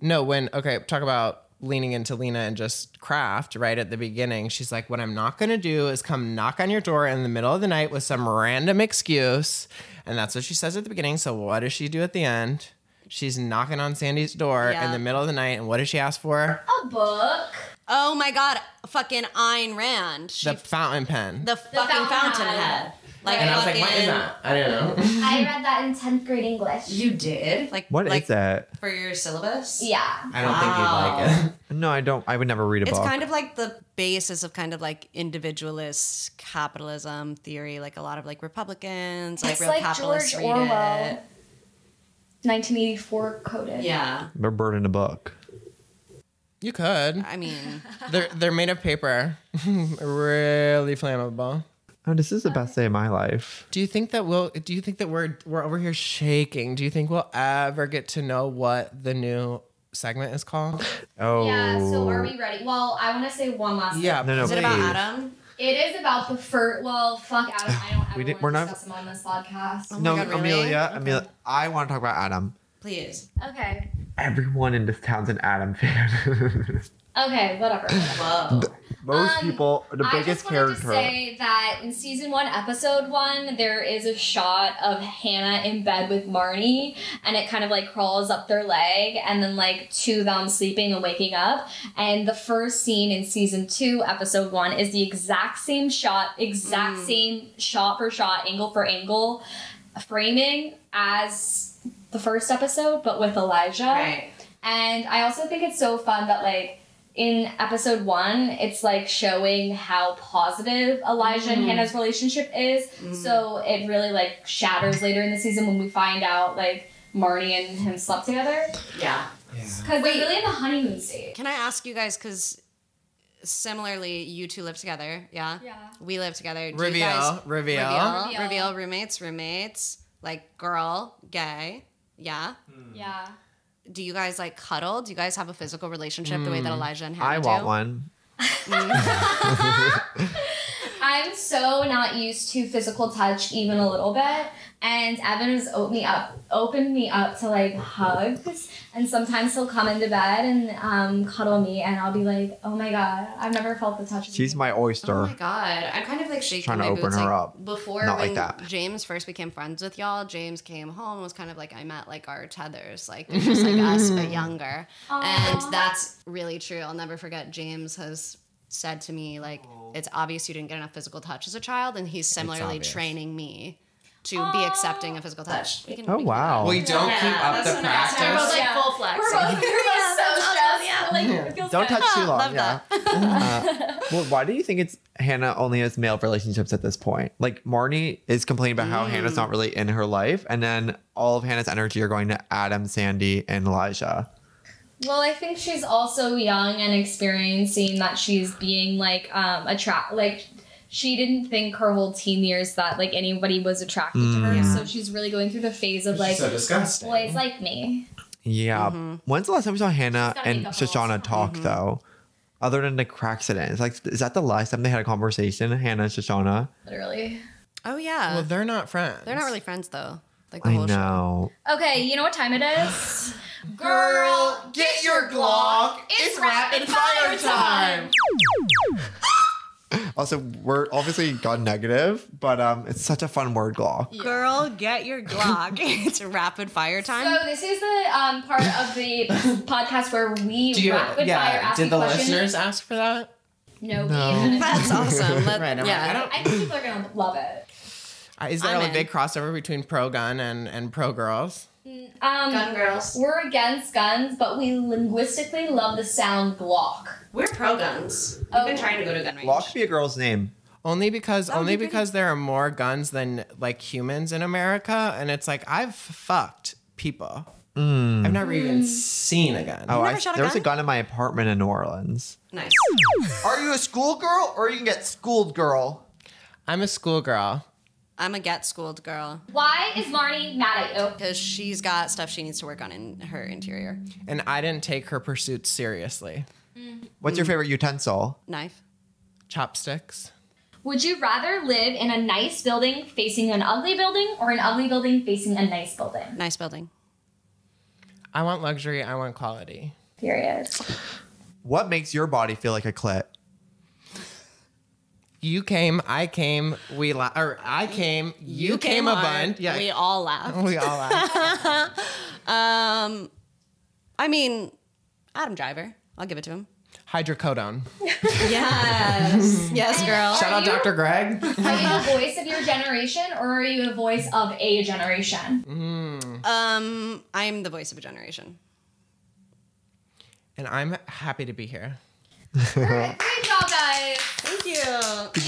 talk about leaning into Lena and just craft right at the beginning. She's like, what I'm not going to do is come knock on your door in the middle of the night with some random excuse. And that's what she says at the beginning. So what does she do at the end? She's knocking on Sandy's door in the middle of the night. And what does she ask for?
A book.
Oh my God. Fucking Ayn Rand.
The fountain pen.
The fucking fountainhead. Like,
and I was like, what is that? I didn't know.
I read that in 10th grade English.
You did?
What is that?
For your syllabus?
Yeah.
I don't think you'd like it.
No, I don't. I would never read a book.
It's kind of like the basis of kind of like individualist capitalism theory. Like a lot of like Republicans, like
It's
real
like
capitalists
George
read
Orwell.
it.
1984 coded.
Yeah.
They're burning a book.
You could.
I mean,
They're made of paper. Really flammable.
Oh, this is the best day of my life.
Do you think that we're over here shaking? Do you think we'll ever get to know what the new segment is called?
Oh.
Yeah, so are we ready? Well, I want to say one last thing.
No,
is it about
please.
Adam?
It is about the first. Well, fuck Adam. I don't ever
we're
want
not-
to discuss him on this podcast.
Oh my
No,
God, really?
Amelia, I want to talk about Adam.
Please.
Okay.
Everyone in this town's an Adam fan.
Okay, whatever.
Whoa.
Most people, the
I
biggest
just wanted
character.
to say that in season 1, episode 1, there is a shot of Hannah in bed with Marnie, and it kind of like crawls up their leg, and then like two of them sleeping and waking up. And the first scene in season 2, episode 1, is the exact same shot, same shot for shot, angle for angle, framing as the first episode, but with Elijah.
Right.
And I also think it's so fun that like in episode 1, it's like showing how positive Elijah and Hannah's relationship is. So it really like shatters later in the season when we find out like Marnie and him slept together.
Yeah.
Because they're really in the honeymoon stage.
Can I ask you guys, because similarly, you two live together, yeah?
Yeah.
We live together. Do
Reveal,
you guys,
reveal.
reveal, roommates, like girl, gay, yeah?
Yeah.
Do you guys like cuddle? Do you guys have a physical relationship the way that Elijah and Hannah
I
do?
want one.
I'm so not used to physical touch even a little bit. And Evan has opened me up to like hugs. And sometimes he'll come into bed and cuddle me, and I'll be like, oh my God, I've never felt the touch of
She's
you.
my oyster.
Oh my God. I'm kind of like shaking
Trying to
my
open
boots.
her
like,
up.
Before
Not
when
like that.
James first became friends with y'all, James came home and was kind of like, I met like our tethers. Like, they're just like us, but younger. And that's really true. I'll never forget James has said to me, like, it's obvious you didn't get enough physical touch as a child, and he's similarly
obvious.
training me to be accepting of physical touch. We can,
Oh,
we can-
wow.
Well, you don't keep up the
We're both
practice.
like full flex.
We're both so stressed. Like, it feels
Don't
good.
touch too long.
Love
Yeah. Well, why do you think it's Hannah only has male relationships at this point? Like Marnie is complaining about how Hannah's not really in her life, and then all of Hannah's energy are going to Adam, Sandy, and Elijah.
Well, I think she's also young and experiencing that she's being like she didn't think her whole teen years that like anybody was attracted to her. So she's really going through the phase of like
So disgusting.
boys like me.
Yeah. When's the last time we saw Hannah
gotta
and
make up a
Shoshana
little
talk though? Other than the crack accident, it's like, is that the last time they had a conversation? Hannah and Shoshana.
Literally.
Oh, yeah.
Well, they're not friends.
They're not really friends, though. Like the
I
whole show.
know.
Okay, you know what time it is?
Girl, get your Glock. It's rapid fire time.
Also, we're obviously gone negative, but it's such a fun word, Glock.
Girl, get your Glock. It's rapid fire time.
So this is the part of the podcast where we rapid fire ask
Did
you
the
questions.
listeners ask for that?
No.
No.
That's awesome.
Right,
yeah.
I think people are gonna love it.
Is there
I'm
a
in.
big crossover between pro gun and pro girls?
Gun girls.
We're against guns, but we linguistically love the sound Glock.
We're pro guns. We've been trying to go to gun range.
Glock could be a girl's name.
Only because there are more guns than like humans in America, and it's like I've fucked people. I've never even seen a gun.
Oh,
never shot a
there was a
gun?
gun in my apartment in New Orleans.
Nice.
Are you a schoolgirl or you can get schooled girl?
I'm a schoolgirl.
I'm a get schooled girl
Why is Marnie mad at you?
because she's got stuff she needs to work on in her interior.
And I didn't take her pursuits seriously.
What's your favorite utensil?
Knife.
Chopsticks.
Would you rather live in a nice building facing an ugly building or an ugly building facing a nice building?
Nice building.
I want luxury. I want quality.
Period.
What makes your body feel like a clit?
You came, I came, I came, you came a bunch. Yeah,
We all laughed.
we all laughed.
I mean, Adam Driver. I'll give it to him.
Hydrocodone.
Yes. Yes, girl.
Shout out
you-
Dr. Greg.
Are you the voice of your generation or are you the voice of a generation?
I'm the voice of a generation.
And I'm happy to be here.
Great job, guys.
Thank you.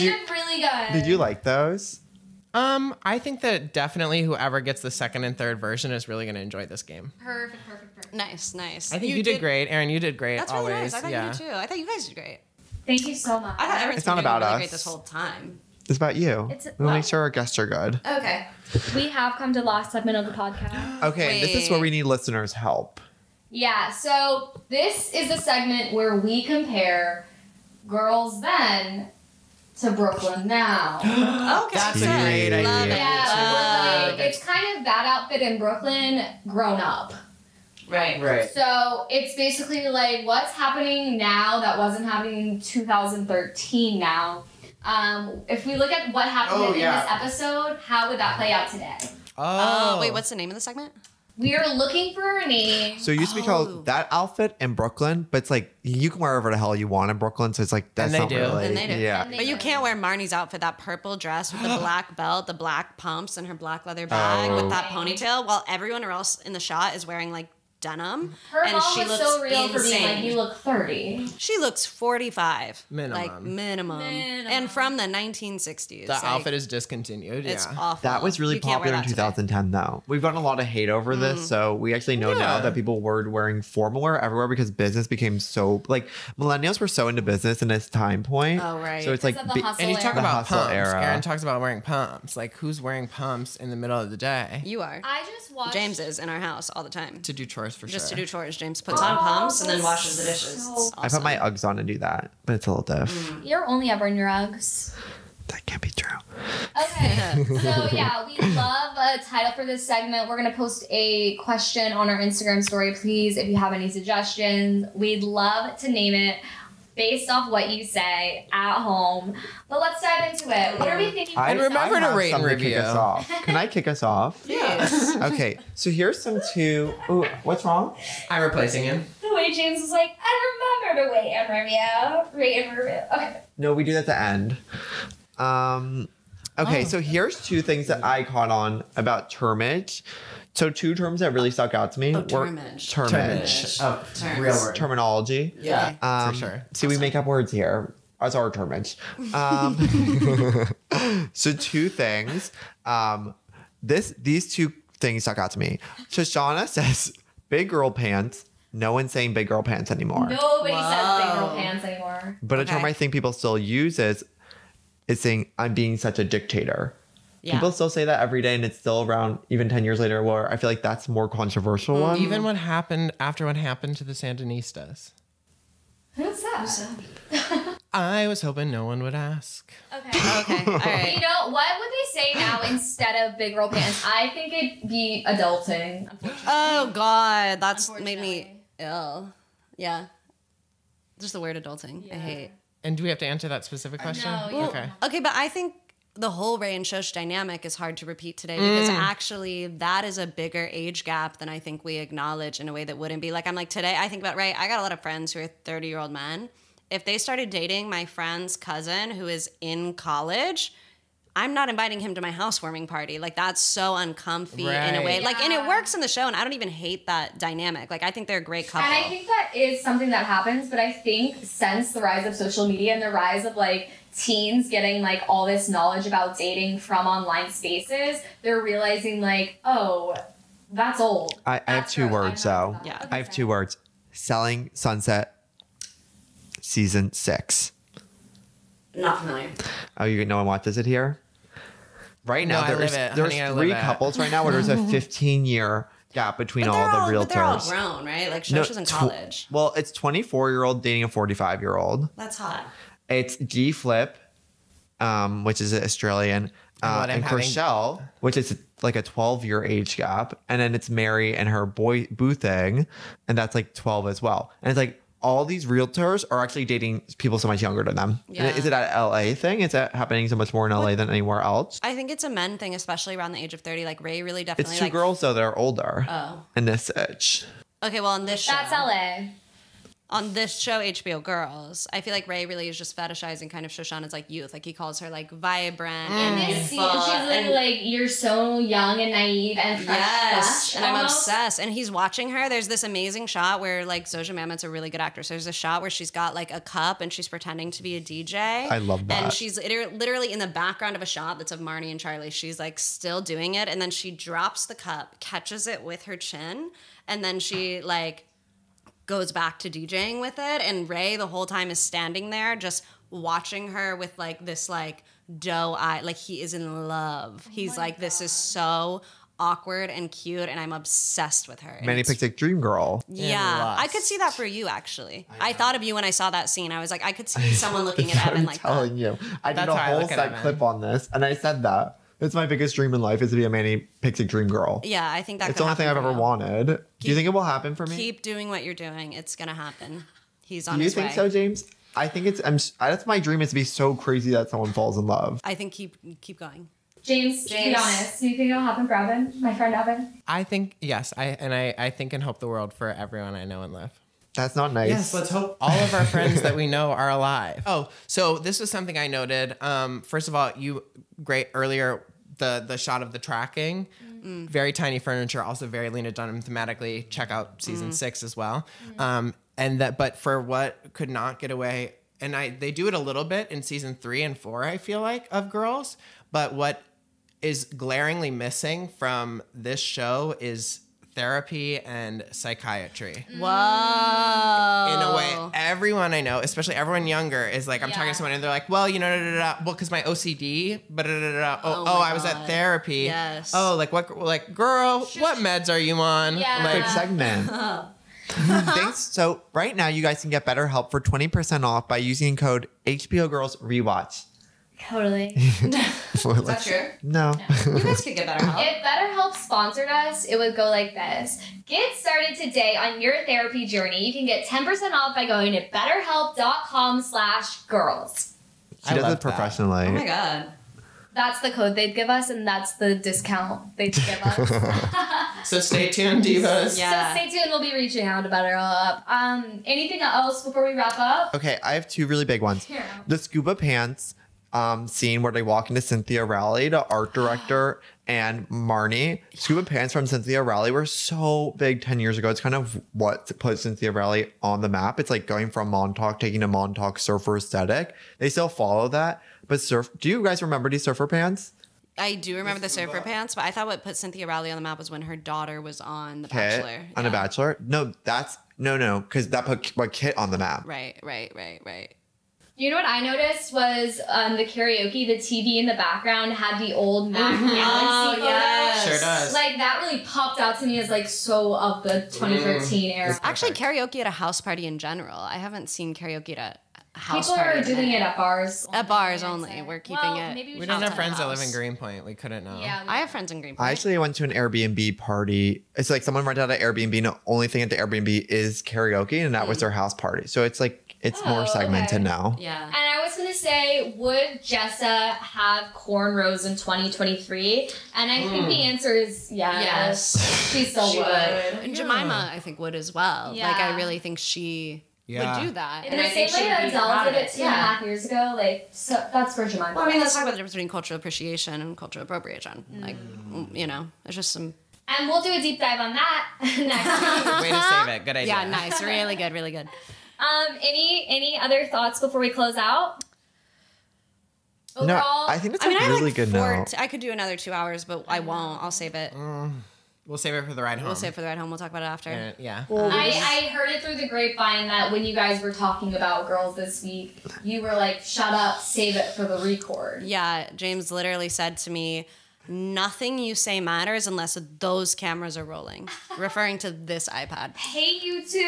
You did really good.
Did you like those?
I think that definitely whoever gets the second and third version is really going to enjoy this game.
Perfect.
Nice, nice.
I think you did great. Aaron, you did great
That's really
always.
nice. I thought
yeah.
you did too. I thought you guys did great.
Thank you so much.
I thought everyone's
It's not
been doing
about
really
us.
great this whole time.
It's about you.
It's-
We'll
well-
make sure our guests are good.
Okay. We have come to the last segment of the podcast.
Okay, this is where we need listeners' help.
Yeah, so this is a segment where we compare girls then to Brooklyn now.
Okay.
That's
a great idea.
Love it.
Yeah,
Love
we're like,
it.
it's kind of that outfit in Brooklyn grown up.
Right.
Right.
So it's basically like what's happening now that wasn't happening in 2013 now. If we look at what happened in this episode, how would that play out today?
Oh.
Wait, what's the name of the segment?
We are looking for a name.
So it used to be
Oh.
called that outfit in Brooklyn, but it's like you can wear whatever the hell you want in Brooklyn. So it's like that's
And they
not
do.
really.
And they do.
Yeah.
And they
But you
do.
can't wear Marnie's outfit, that purple dress with the black belt, the black pumps, and her black leather bag
Oh.
with that ponytail, while everyone else in the shot is wearing like denim.
Her
and
mom
she
was
looks
so real for being like,
insane.
you look 30.
She looks 45.
Minimum.
Like minimum. And from the 1960s.
The
like,
outfit is discontinued.
It's
yeah.
awful.
That was really
You can't wear
popular in
that today.
2010, though. We've gotten a lot of hate over this, so we actually know now
Yeah.
that people were wearing formal wear everywhere because business became so like millennials were so into business in this time point.
Oh, right.
So it's
Because
like
of the hustle
And you talk
era.
The
about
hustle
pumps.
era.
Aaron talks about wearing pumps. Like, who's wearing pumps in the middle of the day?
You are.
I just watched.
James is in our house all the time.
To do chores for
Just
sure.
to do chores. James puts on pumps and then washes the dishes.
so-
It's
I put my Uggs on to do that, but it's a little diff.
You're only ever in your Uggs.
That can't be true.
Okay, so yeah, we love a title for this segment. We're gonna post a question on our Instagram story, please. If you have any suggestions, we'd love to name it based off what you say at home. But let's dive into it. What are we thinking?
And remember to
have
rate and
something to kick
review.
us off. Can I kick us off?
Yes.
Okay, so here's some two. Ooh, what's wrong?
I'm replacing him.
The way James was like, I remember to wait and review. Rate and review. Okay.
No, we do that at the end. Okay, so here's two things that I caught on about termage. So two terms that really stuck out to me were
termage.
termage.
Oh,
Terms.
real word.
Terminology.
Yeah,
Um,
for sure.
See, we make up words here. That's our termage. So two things. These two things stuck out to me. Shoshanna says big girl pants. No one's saying big girl pants anymore.
Nobody says big girl
Whoa.
pants anymore.
But a term
Okay.
I think people still use is saying I'm being such a dictator.
Yeah.
People still say that every day, and it's still around even 10 years later. Where I feel like that's a more controversial one.
Even what happened after what happened to the Sandinistas.
Who's that?
I was hoping no one would ask.
Okay.
Okay. All
You
right.
know, what would they say now instead of big girl pants? I think it'd be adulting, unfortunately.
Oh God, that's made me ill. Yeah. Just the word adulting. I hate.
And do we have to answer that specific question?
No, yeah.
Okay.
Okay, but I think the whole Ray and Shosh dynamic is hard to repeat today because actually that is a bigger age gap than I think we acknowledge in a way that wouldn't be. Like, I'm like, today, I think about, Ray, I got a lot of friends who are 30-year-old men. If they started dating my friend's cousin who is in college, I'm not inviting him to my housewarming party. Like, that's so uncomfy in a way.
Right.
Like, and it works in the show, and I don't even hate that dynamic. Like, I think they're a great couple.
And I think that is something that happens, but I think since the rise of social media and the rise of like teens getting like all this knowledge about dating from online spaces, they're realizing like, oh, that's old.
I have two words though.
Yeah.
I have two words. Selling Sunset season 6.
Not familiar.
Oh, no one watches it here? Right now,
No, I
there's
live it.
there's
Honey, I live
3
it.
couples right now where there's a 15-year gap between all the realtors.
But they're all grown, right? Like, Shosha's in college.
Well, it's 24-year-old dating a 45-year-old.
That's hot.
It's G Flip, which is Australian,
what I'm
and
having-
Chriselle, which is like a 12-year age gap, and then it's Mary and her boy Boo Thing, and that's like 12 as well. And it's like all these realtors are actually dating people so much younger than them.
Yeah.
And is it an LA thing? Is that happening so much more in LA than anywhere else?
I think it's a men thing, especially around the age of 30. Like, Ray really definitely
It's 2
like
girls though that are older.
Oh.
In this itch.
Okay, well, on this show,
That's LA.
on this show, HBO Girls, I feel like Ray really is just fetishizing kind of Shoshanna's like youth. Like, he calls her like vibrant and
And
youthful.
she's literally
and
like, you're so young and naive and fresh.
yes,
fresh
and I'm
almost.
obsessed. And he's watching her. There's this amazing shot where like Zoja Mamet's a really good actress. There's a shot where she's got like a cup and she's pretending to be a DJ.
I love that.
And she's literally in the background of a shot that's of Marnie and Charlie. She's like still doing it, and then she drops the cup, catches it with her chin, and then she like goes back to DJing with it. And Ray the whole time is standing there just watching her with like this like doe eye. Like, he is in love. He's like, this is so awkward and cute, and I'm obsessed with her. And
Manny
it's-
Pixie Dream Girl.
yeah,
lust.
I could see that for you, actually. I thought of you when I saw that scene. I was like, I could see someone looking at Evan
I'm
like
telling
that.
you. I did
That's
a
how I
whole
look at
set
Evan.
clip on this, and I said that. It's my biggest dream in life is to be a Manny Pixie Dream Girl.
Yeah, I think that
It's
could
the only thing I've
happen
ever
for you.
wanted. Do you think it will happen for me?
Keep doing what you're doing. It's gonna happen. He's on
Do you
his
think
way.
so, James? I think that's my dream is to be so crazy that someone falls in love.
I think keep going.
James, to be
James.
honest, do you think it'll happen for Evan, my friend Evan?
I think, yes. I think and hope the world for everyone I know and love.
That's not nice.
Yes, let's hope all of our friends that we know are alive. Oh, so this was something I noted. First of all, great earlier, the shot of the tracking, very tiny furniture, also very Lena Dunham thematically. Check out season 6 as well. But for what could not get away, and they do it a little bit in season 3 and 4, I feel like, of Girls. But what is glaringly missing from this show is therapy and psychiatry.
Whoa.
In a way, everyone I know, especially everyone younger, is like, I'm talking to someone and they're like, well, well, because my OCD,
Oh my
I was at
God.
therapy.
Yes.
Oh, girl, what meds are you on?
Yeah.
Quick segment. Thanks. So right now you guys can get BetterHelp for 20% off by using code HBO Girls Rewatch.
Totally.
Is that true?
No.
You guys could get better help.
If BetterHelp sponsored us, it would go like this. Get started today on your therapy journey. You can get 10% off by going to betterhelp.com/girls.
She
I
does
love
it
that.
professionally.
Oh my God.
That's the code they'd give us, and that's the discount they'd give us.
So stay tuned, divas.
Yeah.
So stay tuned. We'll be reaching out to BetterHelp. Anything else before we wrap up?
Okay, I have 2 really big ones.
Here.
The scuba pants scene where they walk into Cynthia Rowley, the art director, and Marnie. Scuba pants from Cynthia Rowley were so big 10 years ago. It's kind of what put Cynthia Rowley on the map. It's like going from Montauk, taking a Montauk surfer aesthetic. They still follow that. But do you guys remember these surfer pants?
I do remember the surfer pants, but I thought what put Cynthia Rowley on the map was when her daughter was on The Bachelor.
On The Bachelor? No, because that put Kit on the map.
Right.
You know what I noticed was the karaoke, the TV in the background had the old Mac Galaxy photos.
yes.
Sure does.
Like, that really popped out to me as, like, so of the 2013 era.
Actually, karaoke at a house party in general. I haven't seen karaoke at a house
People
party.
are doing it at bars.
At bars
I'd
only.
say.
We're keeping it.
Maybe
We
should
don't have
tell
friends that
house.
live in Greenpoint. We couldn't know.
Yeah.
I have friends in Greenpoint.
I actually went to an Airbnb party. It's like someone rented out an Airbnb, and the only thing at the Airbnb is karaoke, and that was their house party. So it's like, it's more
Oh,
segmented
okay.
now.
Yeah.
And I was going to say, would Jessa have cornrows in 2023? And I think the answer is yes. She still
She
would.
And Jemima, I think, would as well.
Yeah.
Like, I really think she
Yeah.
would do that.
In
And
the
I think
same
she
way
would
that
be
Adele
proud
did
of
it 2.5 years ago, like, so that's for Jemima.
Well, I mean, let's talk about the difference between cultural appreciation and cultural appropriation. Like, you know, it's just some.
And we'll do a deep dive on that next week.
Way to save it. Good idea.
Yeah, nice. Really good. Really good.
Any other thoughts before we close out?
No,
Overall,
I think it's
I mean,
a
I
really
like
good note.
I could do another 2 hours, but I won't. I'll save it.
We'll save it for the ride home.
We'll save it for the ride home. We'll talk about it after.
Yeah.
I heard it through the grapevine that when you guys were talking about girls this week, you were like, shut up, save it for the record.
Yeah, James literally said to me, nothing you say matters unless those cameras are rolling, referring to this iPad.
Hey, you two.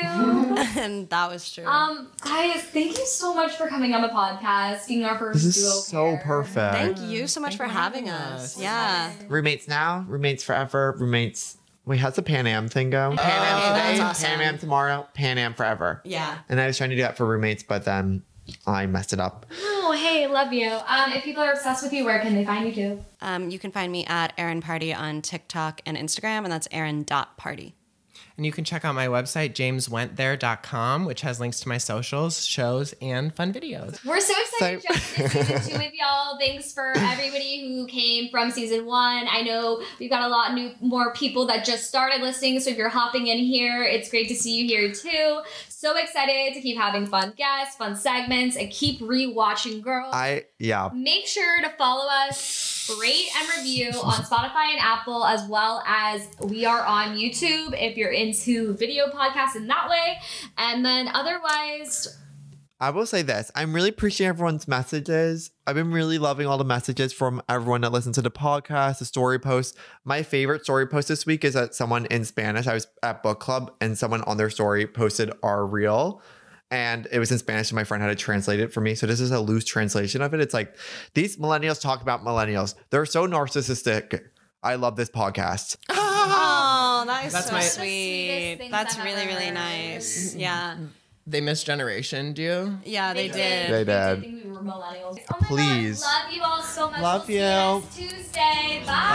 And that was true.
Guys, thank you so much for coming on the podcast, being our first
This
duo
is so
pair.
perfect.
Thank you so much for having us. Yeah.
Roommates now, roommates forever, roommates. Wait, how's the Pan Am thing go? Pan Am
Oh,
today,
that's awesome.
Pan Am tomorrow, Pan Am forever.
Yeah.
And I was trying to do that for roommates, but then I messed it up.
Oh, hey, love you. If people are obsessed with you, where can they find you too?
You can find me at Erin Party on TikTok and Instagram, and that's Erin.party.
And you can check out my website, jameswentthere.com, which has links to my socials, shows, and fun videos.
We're so excited to jump into season 2 with y'all. Thanks for everybody who came from season 1. I know we've got a lot more people that just started listening, so if you're hopping in here, it's great to see you here too. So excited to keep having fun guests, fun segments, and keep rewatching Girls. Make sure to follow us, rate and review on Spotify and Apple, as well as we are on YouTube if you're into video podcasts in that way. And then otherwise,
I will say this. I'm really appreciating everyone's messages. I've been really loving all the messages from everyone that listens to the podcast, the story posts. My favorite story post this week is that someone in Spanish, I was at book club and someone on their story posted our reel. And it was in Spanish and my friend had to translate it for me. So this is a loose translation of it. It's like, these millennials talk about millennials. They're so narcissistic. I love this podcast.
Oh, that is
That's
so
my-
sweet.
things
That's
I've
really,
ever
really
heard.
nice. Yeah.
They misgenerationed you.
Yeah, they did.
They did.
think we were millennials. Oh my
Please.
God, love you all so much.
Love
We'll see
you.
next Tuesday. Bye.